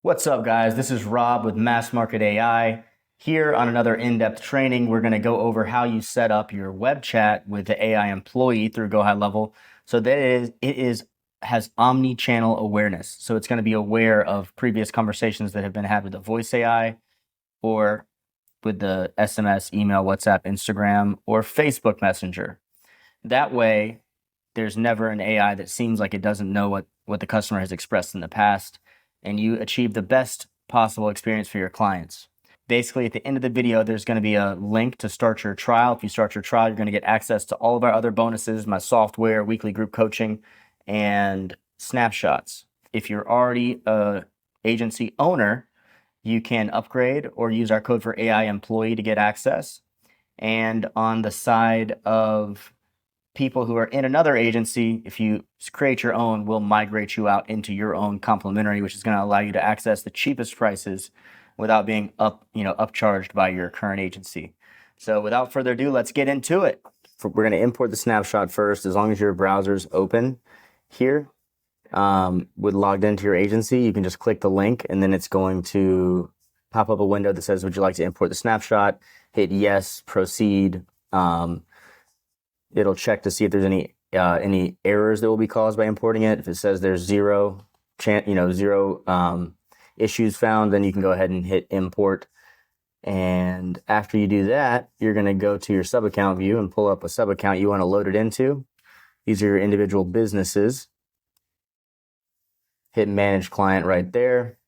What's up, guys? This is Rob with MassMarket AI. Here on another in-depth training, we're going to go over how you set up your web chat with the AI employee through GoHighLevel. So that it has omni-channel awareness. So it's going to be aware of previous conversations that have been had with the voice AI or with the SMS, email, WhatsApp, Instagram, or Facebook Messenger. That way, there's never an AI that seems like it doesn't know what the customer has expressed in the past, and you achieve the best possible experience for your clients. Basically, at the end of the video, there's going to be a link to start your trial. If you start your trial, you're going to get access to all of our other bonuses, my software, weekly group coaching, and snapshots. If you're already a agency owner, you can upgrade or use our code for AI employee to get access. And on the side of people who are in another agency, if you create your own, we'll migrate you out into your own complimentary, which is going to allow you to access the cheapest prices without being upcharged by your current agency. So without further ado, let's get into it. We're going to import the snapshot first. As long as your browser's open here, with logged into your agency, you can just click the link and then it's going to pop up a window that says, would you like to import the snapshot? Hit yes, proceed. It'll check to see if there's any errors that will be caused by importing it. If it says there's zero issues found, then you can go ahead and hit import. And after you do that, you're going to go to your sub account view and pull up a sub account you want to load it into. These are your individual businesses. Hit manage client right there.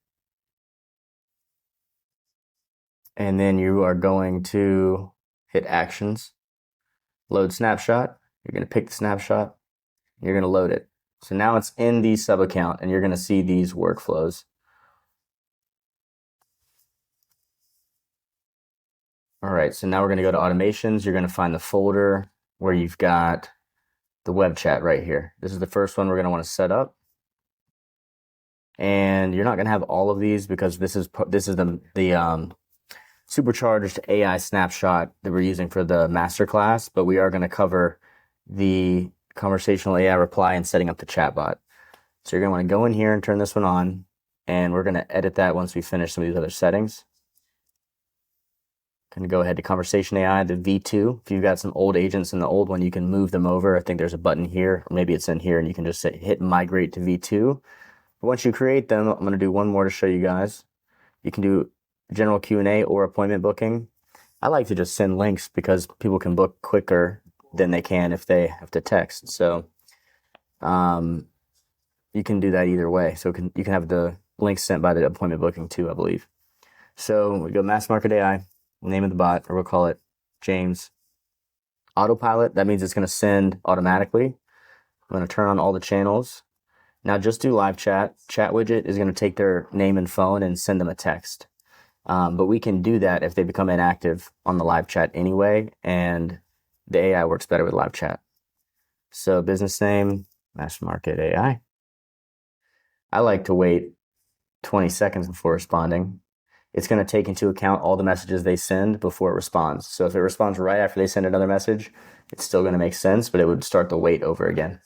And then you are going to hit actions, load snapshot. You're going to pick the snapshot. You're going to load it. So now it's in the sub account and you're going to see these workflows. All right, so now we're going to go to automations. You're going to find the folder where you've got the web chat right here. This is the first one we're going to want to set up. And you're not going to have all of these because this is the supercharged AI snapshot that we're using for the masterclass, but we are going to cover the conversational AI reply and setting up the chatbot. So you're going to want to go in here and turn this one on, and we're going to edit that once we finish some of these other settings. Going to go ahead to conversation AI, the V2. If you've got some old agents in the old one, you can move them over. I think there's a button here, or maybe it's in here, and you can just hit migrate to V2. But once you create them, I'm going to do one more to show you guys. You can do general Q&A or appointment booking. I like to just send links because people can book quicker than they can if they have to text. So you can do that either way. So you can have the links sent by the appointment booking too, I believe. So we go MassMarket AI, name of the bot, or we'll call it James. Autopilot, that means it's going to send automatically. I'm going to turn on all the channels. Now just do live chat. Chat widget is going to take their name and phone and send them a text. But we can do that if they become inactive on the live chat anyway, and the AI works better with live chat. So business name, MassMarket AI. I like to wait 20 seconds before responding. It's going to take into account all the messages they send before it responds. So if it responds right after they send another message, it's still going to make sense, but it would start the wait over again,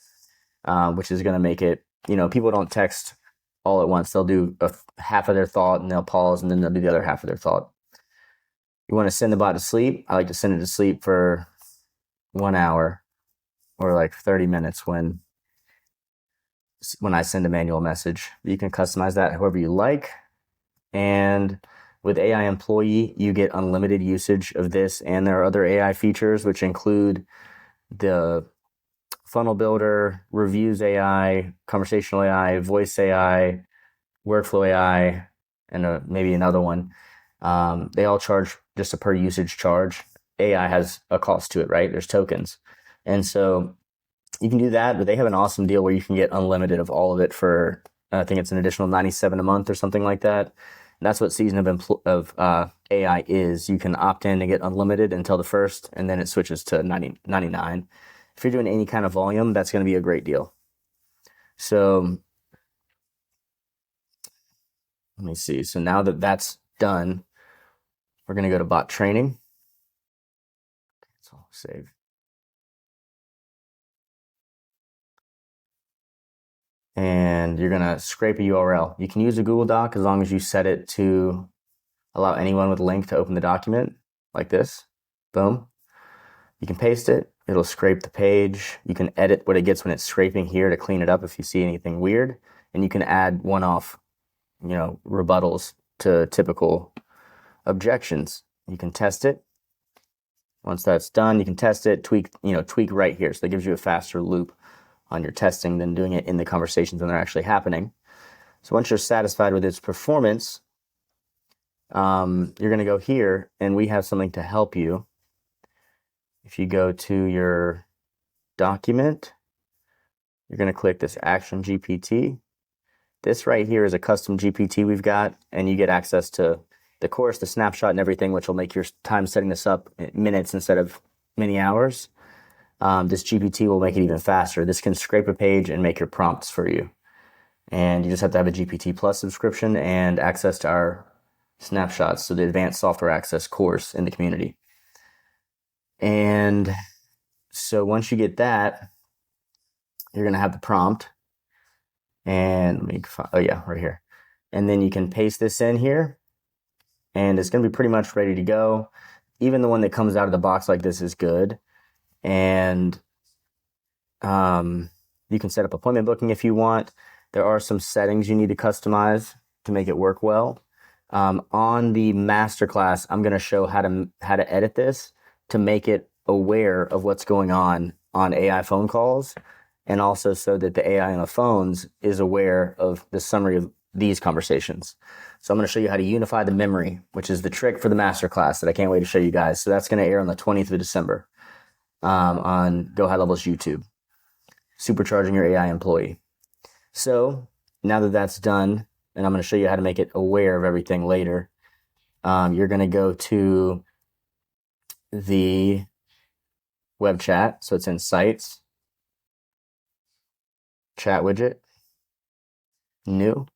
which is going to make it, people don't text all at once. They'll do half of their thought and they'll pause and then they'll do the other half of their thought. You want to send the bot to sleep. I like to send it to sleep for 1 hour or like 30 minutes when I send a manual message. You can customize that however you like. And with AI Employee, you get unlimited usage of this, and there are other AI features which include the funnel builder, reviews AI, conversational AI, voice AI, workflow AI, and maybe another one. They all charge just a per usage charge. AI has a cost to it, right? There's tokens. And so you can do that, but they have an awesome deal where you can get unlimited of all of it for, I think it's an additional $97 a month or something like that. And that's what Season of AI is. You can opt in and get unlimited until the first, and then it switches to $99. If you're doing any kind of volume, that's going to be a great deal. So let me see. So now that that's done, we're going to go to bot training. So save. and you're gonna scrape a URL. You can use a Google Doc as long as you set it to allow anyone with a link to open the document, like this. Boom. You can paste it. It'll scrape the page. You can edit what it gets when it's scraping here to clean it up if you see anything weird. And you can add one-off, rebuttals to typical objections. You can test it. Once that's done, you can test it, tweak right here. So that gives you a faster loop on your testing than doing it in the conversations when they're actually happening. So once you're satisfied with its performance, you're going to go here, and we have something to help you. If you go to your document, you're going to click this Action GPT. This right here is a custom GPT we've got, and you get access to the course, the snapshot, and everything, which will make your time setting this up minutes instead of many hours. This GPT will make it even faster. This can scrape a page and make your prompts for you. And you just have to have a GPT Plus subscription and access to our snapshots, so the advanced software access course in the community. And so once you get that, you're going to have the prompt. And let me find, right here. And then you can paste this in here, and it's going to be pretty much ready to go. Even the one that comes out of the box like this is good. And you can set up appointment booking if you want. There are some settings you need to customize to make it work well. On the masterclass, I'm going to show how to edit this to make it aware of what's going on AI phone calls, and also so that the AI on the phones is aware of the summary of these conversations. So I'm going to show you how to unify the memory, which is the trick for the masterclass that I can't wait to show you guys. So that's going to air on the 20th of December on GoHighLevel's YouTube. Supercharging your AI employee. So now that that's done, and I'm going to show you how to make it aware of everything later, you're going to go to the web chat. So it's in Sites, Chat widget, New,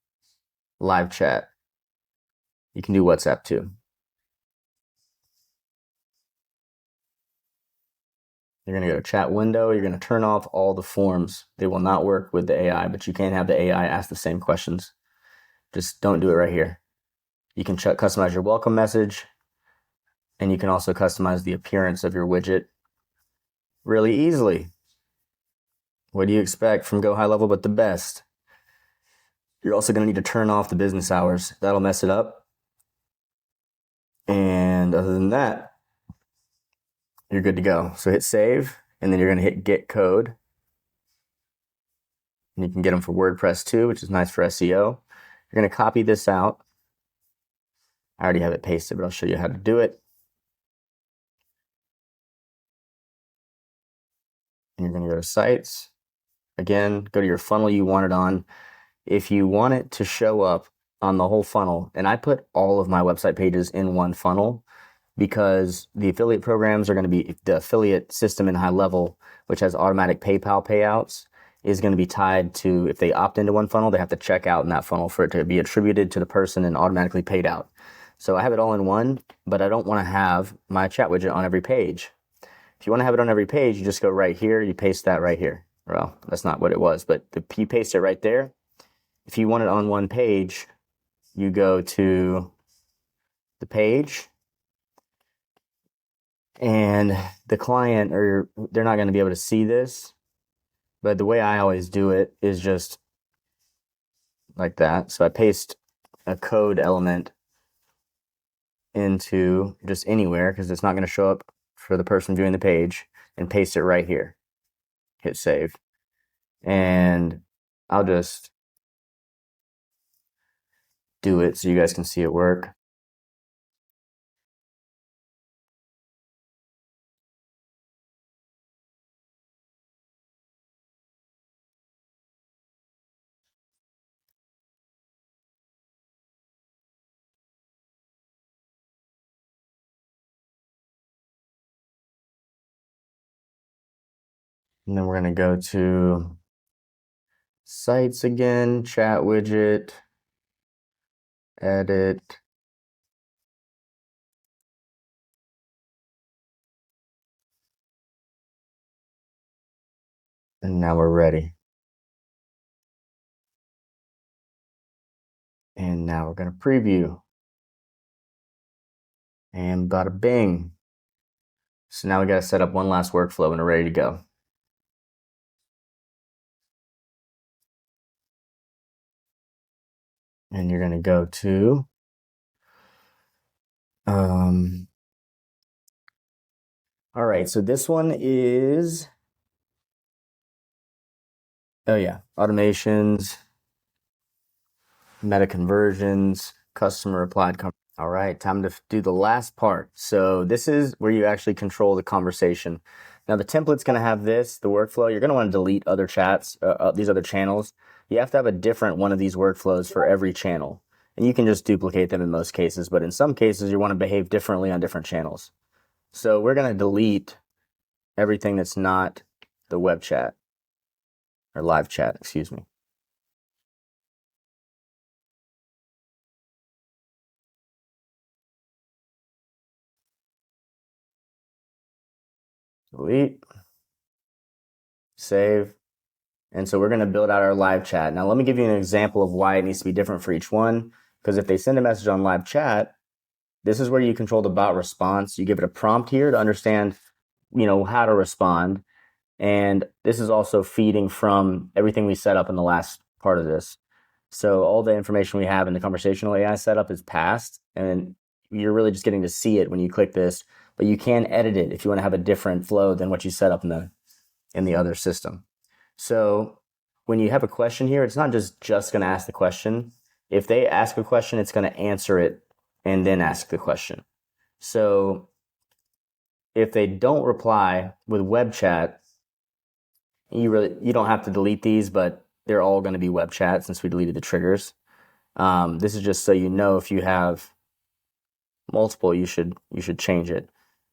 Live chat. You can do WhatsApp too. You're going to go to chat window. You're going to turn off all the forms. They will not work with the AI, but you can have the AI ask the same questions. Just don't do it right here. You can customize your welcome message, and you can also customize the appearance of your widget really easily. What do you expect from GoHighLevel but the best? You're also going to need to turn off the business hours. That'll mess it up. And other than that, you're good to go. So hit save, and then you're going to hit get code. And you can get them for WordPress too, which is nice for SEO. You're going to copy this out. I already have it pasted, but I'll show you how to do it. And you're going to go to Sites. Again, go to your funnel you want it on. If you want it to show up on the whole funnel, and I put all of my website pages in one funnel, because the affiliate programs are going to be, the affiliate system in HighLevel, which has automatic PayPal payouts, is going to be tied to, if they opt into one funnel, they have to check out in that funnel for it to be attributed to the person and automatically paid out. So I have it all in one, but I don't want to have my chat widget on every page. If you want to have it on every page, you just go right here, you paste that right here. Well, that's not what it was, but you paste it right there. If you want it on one page, you go to the page, and the client, or they're not going to be able to see this, but the way I always do it is just like that. So I paste a code element into just anywhere, because it's not going to show up for the person viewing the page, and paste it right here. Hit save. And I'll just do it so you guys can see it work. And then we're going to go to Sites again, chat widget, edit. And now we're ready. now we're going to preview. And bada bing. So now we got to set up one last workflow and we're ready to go. And you're going to go to all right, so this one is automations, meta conversions, customer applied. All right, time to do the last part. So this is where you actually control the conversation. Now the template's going to have this, the workflow. You're going to want to delete other chats, these other channels. You have to have a different one of these workflows for every channel. And you can just duplicate them in most cases, but in some cases you want to behave differently on different channels. So we're going to delete everything that's not the web chat or live chat, excuse me. Delete, save. And so we're going to build out our live chat. Now, let me give you an example of why it needs to be different for each one. Because if they send a message on live chat, this is where you control the bot response. You give it a prompt here to understand, how to respond. And this is also feeding from everything we set up in the last part of this. So all the information we have in the conversational AI setup is passed, and you're really just getting to see it when you click this. But you can edit it if you want to have a different flow than what you set up in the other system. So when you have a question here, it's not just going to ask the question. If they ask a question, it's going to answer it and then ask the question. So if they don't reply with web chat, you don't have to delete these, but they're all going to be web chat since we deleted the triggers. This is just so you know if you have multiple, you should change it.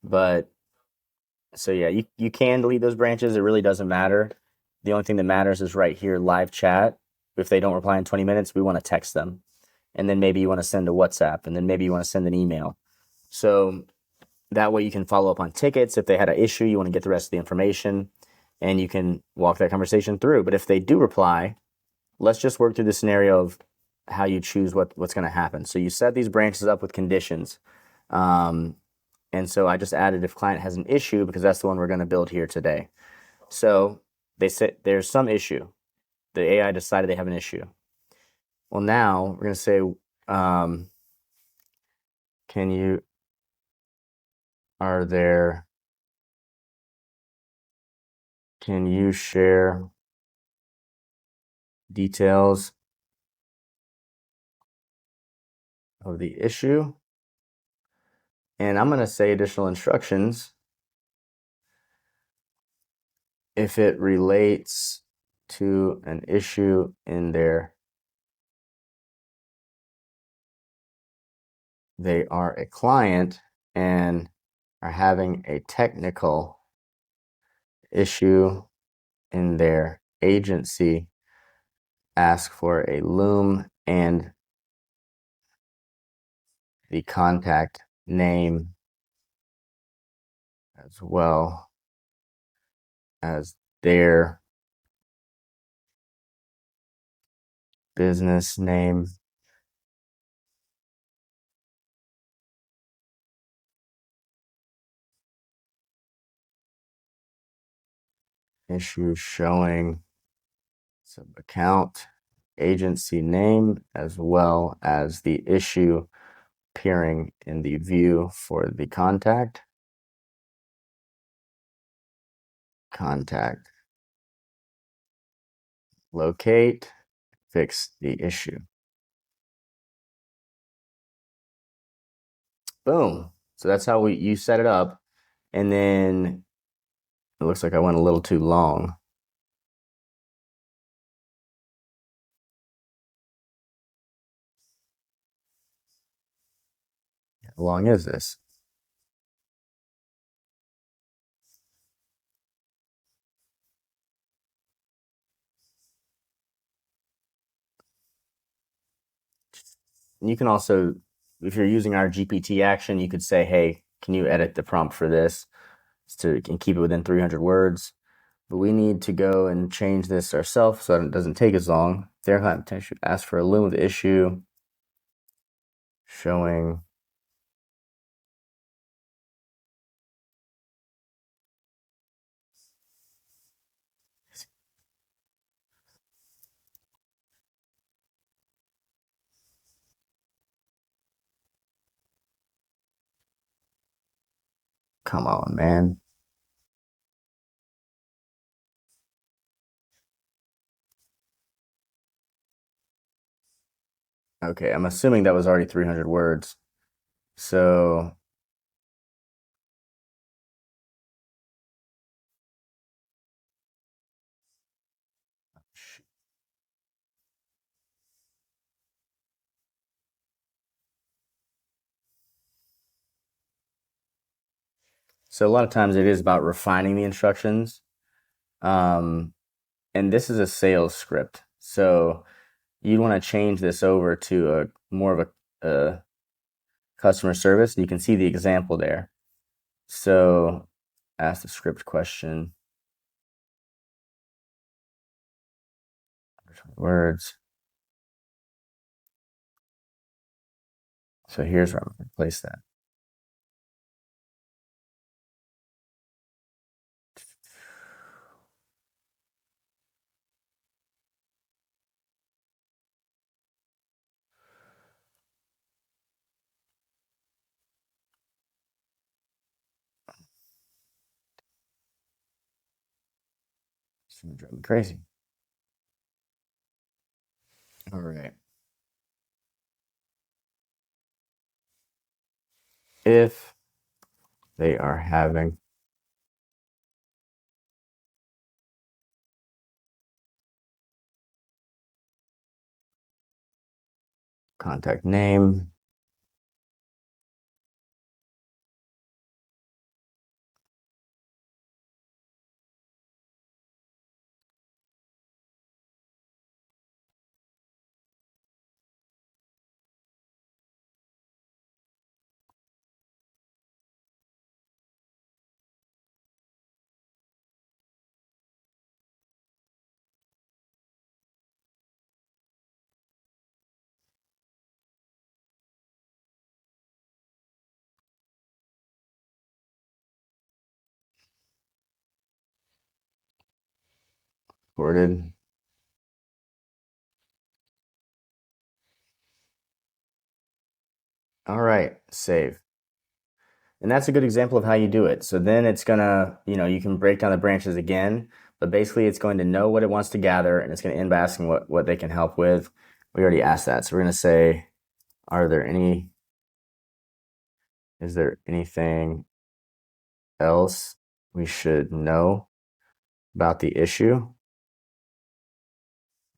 But so yeah, you can delete those branches. It really doesn't matter. The only thing that matters is right here, live chat. If they don't reply in 20 minutes, we want to text them. And then maybe you want to send a WhatsApp, and then maybe you want to send an email. So that way you can follow up on tickets. If they had an issue, you want to get the rest of the information, and you can walk that conversation through. But if they do reply, let's just work through the scenario of how you choose what's going to happen. So you set these branches up with conditions. And so I just added if client has an issue, because that's the one we're going to build here today. So they said there's some issue. The AI decided they have an issue. Well, now we're going to say, can you share details of the issue? And I'm going to say additional instructions if it relates to an issue in they are a client and are having a technical issue in their agency, ask for a loom and the contact name as well as their business name. Issue showing some account agency name as well as the issue appearing in the view for the contact locate, fix the issue. Boom. So that's how you set it up. And then it looks like I went a little too long. How long is this? And you can also, if you're using our GPT action, you could say, hey, can you edit the prompt for this and keep it within 300 words? But we need to go and change this ourselves so that it doesn't take as long. Their client potentially ask for a loom of the issue. showing come on, man. Okay, I'm assuming that was already 300 words. So a lot of times it is about refining the instructions. Um, and this is a sales script. So you'd want to change this over to a more of a customer service. And you can see the example there. So ask the script question. Words. So here's where I'm going to place that. It's going to drive me crazy. All right. If they are having contact name, recorded. All right, save. And that's a good example of how you do it. So then it's gonna, you can break down the branches again, but basically it's going to know what it wants to gather and it's going to end by asking what they can help with. We already asked that. So we're going to say, is there anything else we should know about the issue?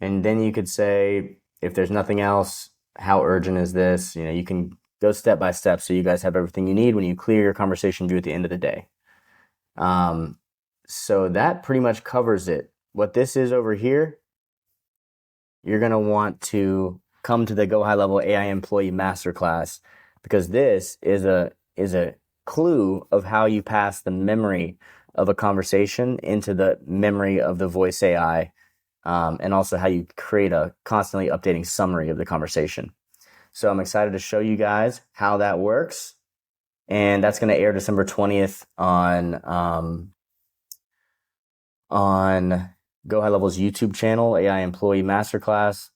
And then you could say, if there's nothing else, how urgent is this? You can go step by step so you guys have everything you need when you clear your conversation view at the end of the day. So that pretty much covers it. What this is over here, you're going to want to come to the GoHighLevel AI Employee Masterclass because this is a clue of how you pass the memory of a conversation into the memory of the voice AI, and also how you create a constantly updating summary of the conversation. So I'm excited to show you guys how that works. And that's going to air December 20th on GoHighLevel's YouTube channel, AI Employee Masterclass.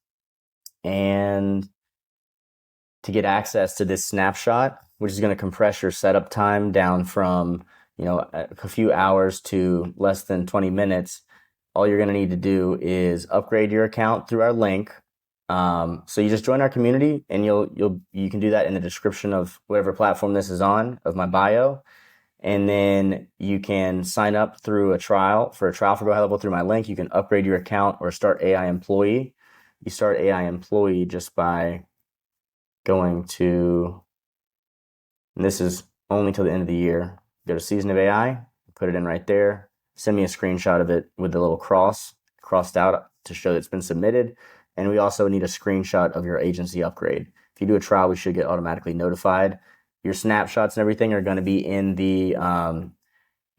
And to get access to this snapshot, which is going to compress your setup time down from a few hours to less than 20 minutes, all you're going to need to do is upgrade your account through our link. So you just join our community, and you can do that in the description of whatever platform this is on of my bio. And then you can sign up through a trial for GoHighLevel through my link. You can upgrade your account or start AI Employee. You start AI Employee just by going to, and this is only till the end of the year. Go to Season of AI, put it in right there. Send me a screenshot of it with the little crossed out to show that it's been submitted. And we also need a screenshot of your agency upgrade. If you do a trial, we should get automatically notified. Your snapshots and everything are going to be in the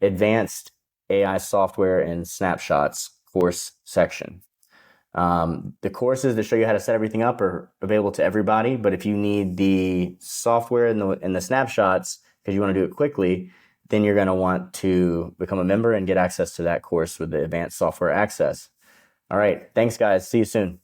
advanced AI software and snapshots course section. The courses that show you how to set everything up are available to everybody, but if you need the software and the snapshots because you want to do it quickly, then you're going to want to become a member and get access to that course with the advanced software access. All right. Thanks, guys. See you soon.